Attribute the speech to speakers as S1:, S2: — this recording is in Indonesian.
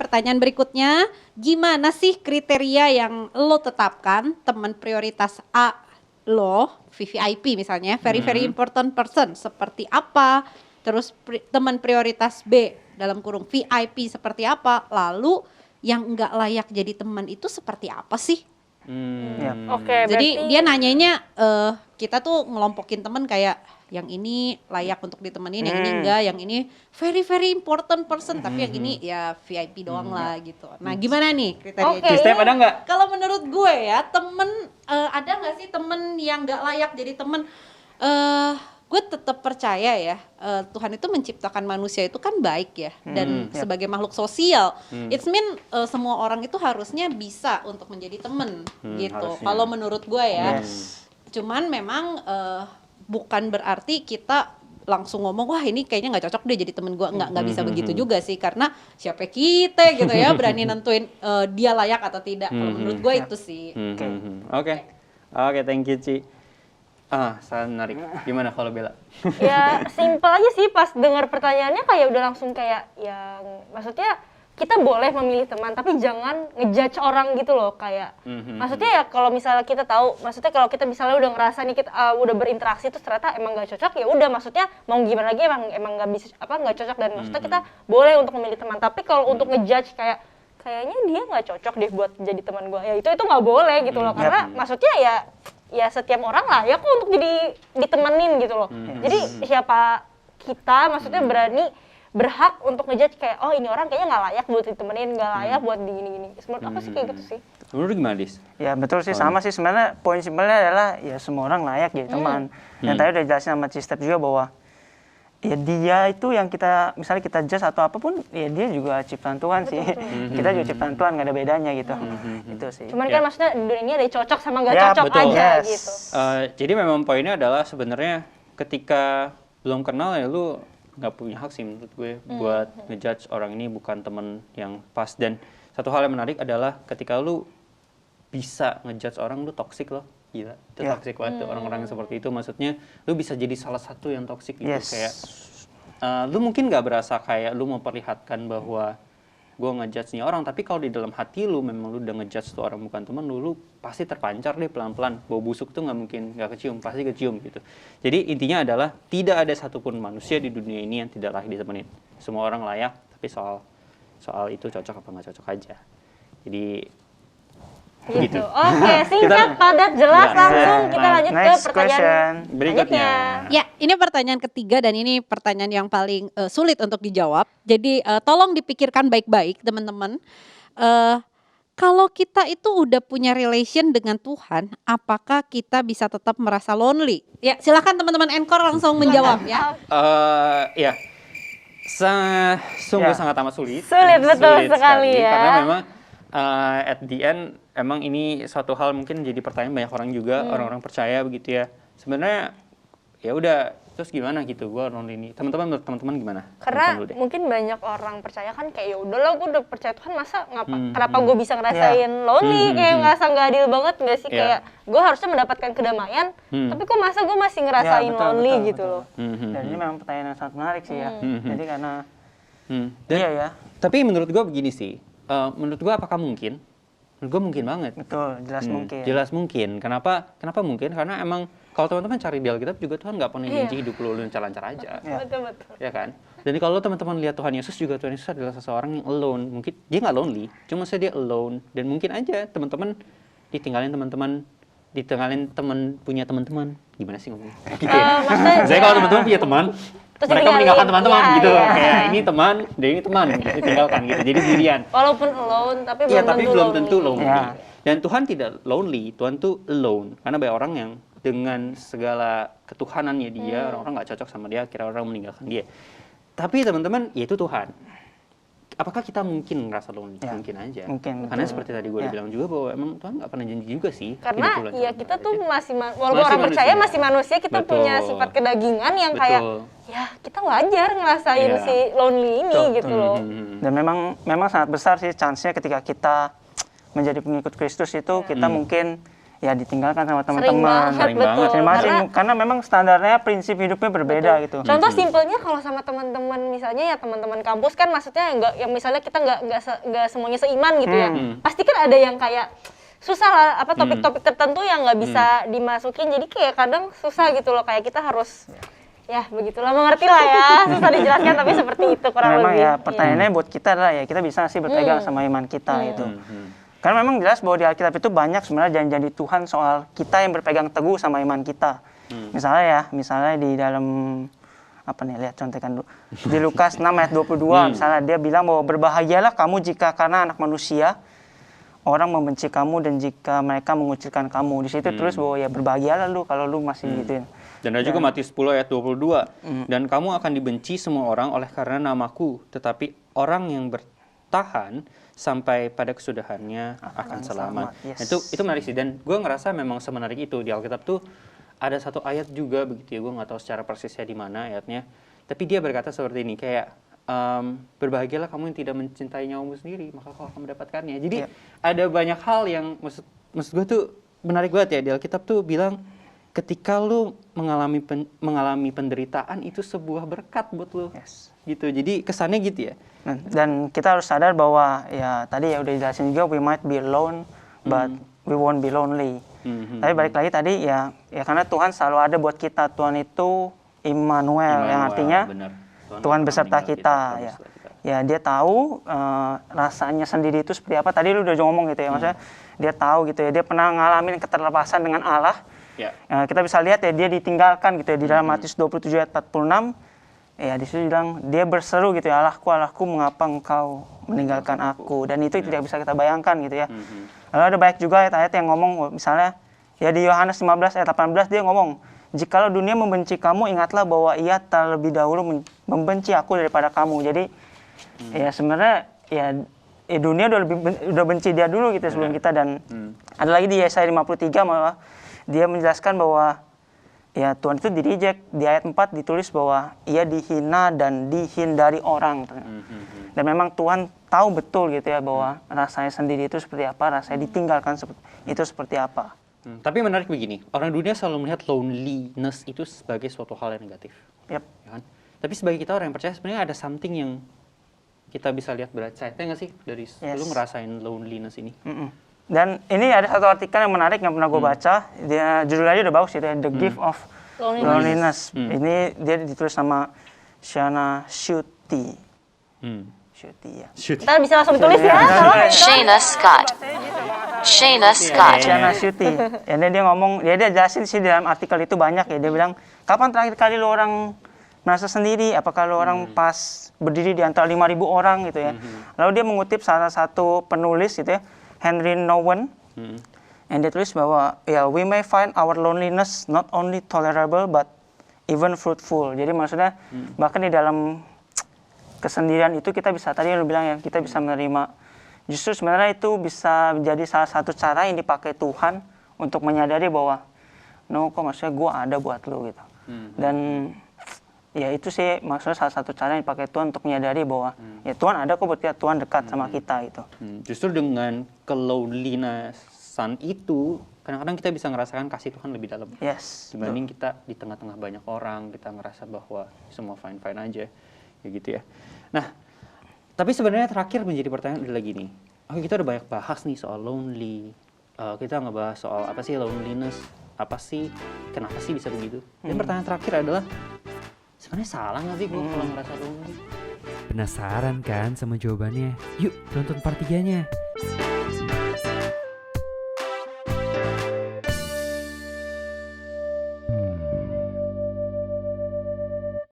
S1: pertanyaan berikutnya. Gimana sih kriteria yang lo tetapkan teman prioritas A lo, VVIP misalnya, very important person seperti apa? Terus teman prioritas B dalam kurung VIP seperti apa? Lalu yang nggak layak jadi teman itu seperti apa sih?
S2: Oke,
S1: Jadi dia nanyanya kita tuh ngelompokin temen kayak yang ini layak untuk ditemenin, yang ini enggak, yang ini very important person, tapi yang ini ya VIP doang lah gitu. Nah gimana nih kriteria?
S3: Oke. Step ada nggak?
S1: Kalau menurut gue ya temen ada nggak sih temen yang nggak layak jadi temen? Gue tetap percaya ya Tuhan itu menciptakan manusia itu kan baik ya dan sebagai makhluk sosial, it's mean semua orang itu harusnya bisa untuk menjadi temen gitu. Kalau menurut gue ya, cuman memang bukan berarti kita langsung ngomong wah ini kayaknya nggak cocok deh jadi temen gue, nggak bisa begitu juga sih, karena siapa kita gitu ya berani nentuin dia layak atau tidak. Kalau menurut gue itu sih.
S3: Oke, thank you Ci. Sangat menarik. Gimana kalau Bella?
S2: Ya simpel aja sih, pas dengar pertanyaannya kayak udah langsung kayak yang maksudnya kita boleh memilih teman tapi jangan ngejudge orang gitu loh, kayak maksudnya ya kalau misalnya kita tahu, maksudnya kalau kita misalnya udah ngerasa nih kita udah berinteraksi terus ternyata emang nggak cocok, ya udah maksudnya mau gimana lagi emang nggak bisa nggak cocok, dan maksudnya kita boleh untuk memilih teman. Tapi kalau untuk ngejudge kayaknya dia nggak cocok deh buat jadi teman gue, ya itu nggak boleh gitu loh, karena maksudnya ya setiap orang layak kok untuk jadi ditemenin gitu loh. Jadi siapa kita maksudnya berhak untuk ngejudge kayak oh ini orang kayaknya nggak layak buat ditemenin, nggak layak buat gini-gini. Menurut aku sih kayak gitu sih.
S3: Menurut gimana Dis?
S4: Ya betul sih, sama sih sebenarnya. Poin simpelnya adalah ya semua orang layak jadi teman. Dan tadi udah jelasin sama Cister juga bahwa ya dia itu yang kita misalnya kita judge atau apapun, ya dia juga ciptaan Tuhan sih. Kita juga ciptaan Tuhan, nggak ada bedanya gitu. Itu sih.
S2: Cuman kan maksudnya dunia ini ada cocok sama nggak cocok
S3: betul.
S2: aja gitu.
S3: Jadi memang poinnya adalah sebenarnya ketika belum kenal ya lu nggak punya hak sih menurut gue buat ngejudge orang ini bukan temen yang pas. Dan satu hal yang menarik adalah ketika lu bisa ngejudge orang, lu toxic loh. Gila, itu toxic banget tuh orang-orang yang seperti itu. Maksudnya lu bisa jadi salah satu yang toxic gitu. Kayak lu mungkin gak berasa kayak lu memperlihatkan bahwa gue ngejudge nih orang, tapi kalau di dalam hati lu memang lu udah ngejudge tuh orang bukan teman lu pasti terpancar deh pelan-pelan. Bau busuk tuh nggak mungkin nggak kecium, pasti kecium gitu. Jadi intinya adalah tidak ada satupun manusia di dunia ini yang tidak layak ditemenin. Semua orang layak, tapi soal itu cocok apa nggak cocok aja. Jadi gitu.
S2: Oke, singkat, padat, jelas, langsung kita lanjut ke pertanyaan
S3: berikutnya.
S1: Ya, ini pertanyaan ketiga dan ini pertanyaan yang paling sulit untuk dijawab. Jadi tolong dipikirkan baik-baik teman-teman. Kalau kita itu udah punya relation dengan Tuhan, apakah kita bisa tetap merasa lonely? Ya, silakan teman-teman Anchor langsung menjawab ya.
S3: Ya, sungguh sangat amat sulit.
S2: Sulit betul sekali ya.
S3: Karena memang at the end emang ini suatu hal mungkin jadi pertanyaan banyak orang juga, orang-orang percaya begitu ya. Sebenarnya ya udah, terus gimana gitu gue lonely ini. Teman-teman gimana?
S2: Karena mungkin banyak orang percaya kan kayak ya udahlah gue udah percaya Tuhan, masa kenapa gue bisa ngerasain lonely, kayak ngerasa nggak adil banget nggak sih, kayak gue harusnya mendapatkan kedamaian, tapi kok masa gue masih ngerasain lonely gitu loh.
S4: Dan ini memang pertanyaan yang sangat menarik sih ya. Jadi karena
S3: Tapi menurut gue begini sih. Menurut gue apakah mungkin? Menurut gue mungkin banget.
S4: Betul, jelas mungkin.
S3: Jelas mungkin. Kenapa mungkin? Karena emang kalau teman-teman cari di Alkitab juga Tuhan nggak pernah janji hidup lu lancar-lancar aja.
S2: Betul.
S3: Ya kan? Dan kalau teman-teman lihat Tuhan Yesus juga, Tuhan Yesus adalah seseorang yang alone. Mungkin dia nggak lonely, cuma dia alone. Dan mungkin aja teman-teman ditinggalin teman punya teman-teman. Gimana sih ngomongnya? Gitu ya. Saya kalau teman-teman punya teman,
S2: terus
S3: mereka meninggalkan teman-teman gitu.
S2: Iya.
S3: Kayak ini teman, dia ini teman, ditinggalkan gitu. Jadi sendirian.
S2: Walaupun alone, tapi
S3: belum tentu lonely.
S4: Ya.
S3: Dan Tuhan tidak lonely, Tuhan tuh alone. Karena banyak orang yang dengan segala ketuhanannya dia, orang-orang nggak cocok sama dia, akhirnya orang meninggalkan dia. Tapi teman-teman, ya itu Tuhan. Apakah kita mungkin ngerasa lonely?
S4: Ya,
S3: mungkin aja.
S4: mungkin,
S3: Karena
S4: betul.
S3: seperti tadi gue udah bilang juga bahwa emang Tuhan nggak pernah janji juga sih.
S2: Karena
S3: hidup lu
S2: ya
S3: lancar.
S2: kita tuh walaupun orang percaya masih manusia, kita
S3: Betul.
S2: punya sifat kedagingan yang kayak ya kita wajar ngerasain
S3: Iya.
S2: si lonely ini gitu loh.
S4: Dan memang sangat besar sih chance-nya ketika kita menjadi pengikut Kristus itu kita mungkin ya ditinggalkan sama teman-teman.
S2: Sering banget, betul.
S4: Sering banget sih, karena memang standarnya prinsip hidupnya berbeda gitu.
S2: Contoh simpelnya kalau sama teman-teman misalnya ya teman-teman kampus kan maksudnya nggak yang misalnya kita nggak semuanya seiman gitu ya. Pasti kan ada yang kayak susah lah apa topik-topik tertentu yang nggak bisa dimasukin. Jadi kayak kadang susah gitu loh kayak kita harus ya begitulah mengerti lah ya. Susah dijelaskan tapi seperti itu kurang
S4: Memang
S2: lebih.
S4: ya pertanyaannya buat kita adalah ya kita bisa sih berpegang sama iman kita gitu. Karena memang jelas bahwa di Alkitab itu banyak sebenarnya janji-janji Tuhan soal kita yang berpegang teguh sama iman kita. Misalnya di dalam apa nih, lihat contekan dulu. Di Lukas 6 ayat 22 misalnya dia bilang bahwa berbahagialah kamu jika karena anak manusia orang membenci kamu dan jika mereka mengucilkan kamu. Di situ terus bahwa ya berbahagialah lu kalau lu masih gituin.
S3: Dan ada juga Matius 10 ayat 22. Dan kamu akan dibenci semua orang oleh karena namaku, tetapi orang yang bertahan sampai pada kesudahannya akan selamat.
S4: Yes.
S3: Itu menarik sih, dan gue ngerasa memang semenarik itu di Alkitab tuh ada satu ayat juga begitu ya, gue nggak tahu secara persisnya di mana ayatnya, tapi dia berkata seperti ini kayak berbahagialah kamu yang tidak mencintai nyawamu sendiri, maka kau akan mendapatkannya. Jadi ada banyak hal yang maksud gue tuh menarik banget ya di Alkitab tuh bilang ketika lu mengalami penderitaan itu sebuah berkat buat lu.
S4: Yes.
S3: Gitu. Jadi kesannya gitu ya.
S4: Dan kita harus sadar bahwa ya tadi ya udah jelasin juga we might be alone but we won't be lonely. Tapi balik lagi tadi ya karena Tuhan selalu ada buat kita. Tuhan itu Immanuel yang artinya
S3: benar.
S4: Tuhan beserta kita ya. Ya dia tahu rasanya sendiri itu seperti apa. Tadi lu udah ngomong gitu ya, maksudnya dia tahu gitu ya. Dia pernah ngalamin keterlepasan dengan Allah.
S3: Ya.
S4: Kita bisa lihat ya dia ditinggalkan gitu ya di dalam Matius 27 ayat 46. Ya di situ bilang dia berseru gitu ya, Allahku mengapa engkau meninggalkan aku, dan itu tidak bisa kita bayangkan gitu ya. Lalu ada banyak juga ayat-ayat yang ngomong misalnya ya di Yohanes 15 ayat 18 dia ngomong, jikalau dunia membenci kamu ingatlah bahwa ia terlebih dahulu membenci aku daripada kamu. Jadi ya sebenarnya ya dunia udah benci dia dulu gitu sebelum kita. Dan ada lagi di Yesaya 53 malah dia menjelaskan bahwa ya Tuhan itu di-reject. Di ayat 4 ditulis bahwa ia dihina dan dihindari orang. Dan memang Tuhan tahu betul gitu ya bahwa rasanya sendiri itu seperti apa, rasanya ditinggalkan itu seperti apa.
S3: Tapi menarik begini, orang dunia selalu melihat loneliness itu sebagai suatu hal yang negatif.
S4: Yep.
S3: Ya kan? Tapi sebagai kita orang yang percaya sebenarnya ada something yang kita bisa lihat bright side-nya nggak sih dari lu ngerasain loneliness ini?
S4: Dan ini ada satu artikel yang menarik yang pernah gue baca. Dia judulnya udah bagus gitu ya, The Gift of Loneliness. Ini dia ditulis sama Shana Shuti. Shuti ya.
S2: Ntar bisa langsung tulis ya.
S5: Shana Scott. Shana Scott.
S4: Shana Shuti. Ya dia ngomong, dia jelasin sih dalam artikel itu banyak ya. Dia bilang, kapan terakhir kali lu orang merasa sendiri? Apakah lu orang pas berdiri di antara 5.000 orang gitu ya? Lalu dia mengutip salah satu penulis gitu ya, Henry Nouwen, and dia tulis bahwa ya we may find our loneliness not only tolerable but even fruitful. Jadi maksudnya bahkan di dalam kesendirian itu kita bisa, tadi lu bilang ya, kita bisa menerima. Justru sebenarnya itu bisa menjadi salah satu cara yang dipakai Tuhan untuk menyadari bahwa kok maksudnya gue ada buat lu gitu. Dan ya itu sih maksudnya salah satu cara yang dipakai Tuhan untuk menyadari bahwa ya Tuhan ada kok buat kita, Tuhan dekat sama kita gitu.
S3: Justru dengan keloneliness-an itu kadang-kadang kita bisa ngerasakan kasih Tuhan lebih dalam.
S4: Yes.
S3: Dibanding kita di tengah-tengah banyak orang, kita ngerasa bahwa semua fine-fine aja. Kayak gitu ya. Nah, tapi sebenarnya terakhir menjadi pertanyaan adalah gini. Oke, kita udah banyak bahas nih soal lonely. Kita ngebahas soal apa sih loneliness, apa sih, kenapa sih bisa begitu. Dan pertanyaan terakhir adalah, sebenarnya salah nggak sih gue kalau ngerasa lonely?
S6: Penasaran kan sama jawabannya? Yuk nonton part 3-nya.